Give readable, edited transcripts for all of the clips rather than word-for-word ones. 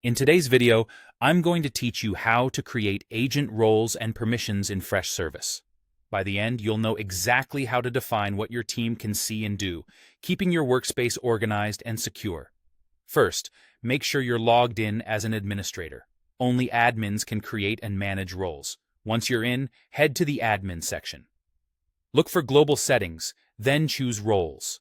In today's video, I'm going to teach you how to create agent roles and permissions in Freshservice. By the end, you'll know exactly how to define what your team can see and do, keeping your workspace organized and secure. First, make sure you're logged in as an administrator. Only admins can create and manage roles. Once you're in, head to the admin section. Look for global settings, then choose roles.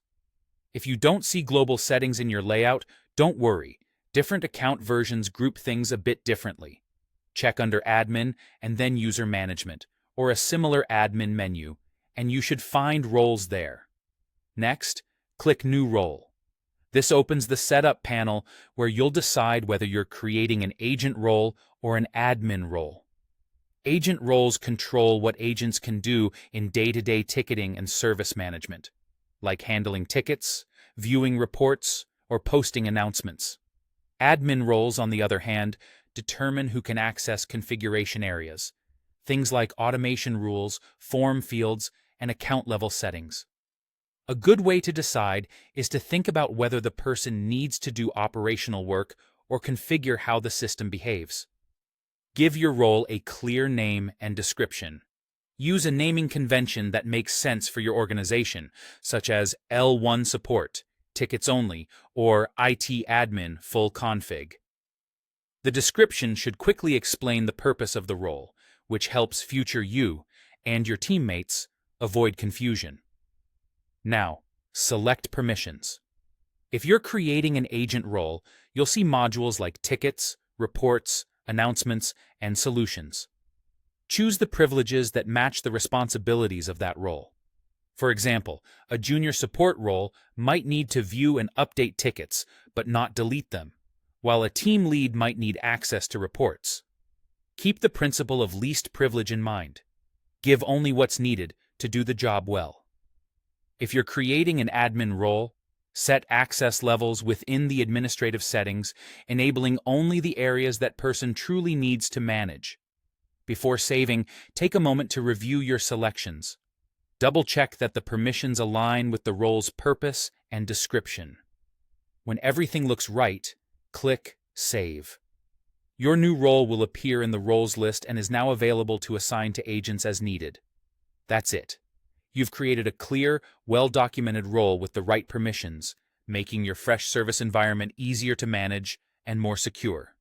If you don't see global settings in your layout, don't worry. Different account versions group things a bit differently. Check under Admin and then User Management, or a similar admin menu, and you should find roles there. Next, click New Role. This opens the Setup panel where you'll decide whether you're creating an agent role or an admin role. Agent roles control what agents can do in day-to-day ticketing and service management, like handling tickets, viewing reports, or posting announcements. Admin roles, on the other hand, determine who can access configuration areas, things like automation rules, form fields, and account-level settings. A good way to decide is to think about whether the person needs to do operational work or configure how the system behaves. Give your role a clear name and description. Use a naming convention that makes sense for your organization, such as L1 Support, Tickets Only, or IT Admin Full Config. The description should quickly explain the purpose of the role, which helps future you and your teammates avoid confusion. Now, select permissions. If you're creating an agent role, you'll see modules like Tickets, Reports, Announcements, and Solutions. Choose the privileges that match the responsibilities of that role. For example, a junior support role might need to view and update tickets, but not delete them, while a team lead might need access to reports. Keep the principle of least privilege in mind. Give only what's needed to do the job well. If you're creating an admin role, set access levels within the administrative settings, enabling only the areas that person truly needs to manage. Before saving, take a moment to review your selections. Double-check that the permissions align with the role's purpose and description. When everything looks right, click Save. Your new role will appear in the roles list and is now available to assign to agents as needed. That's it. You've created a clear, well-documented role with the right permissions, making your Freshservice environment easier to manage and more secure.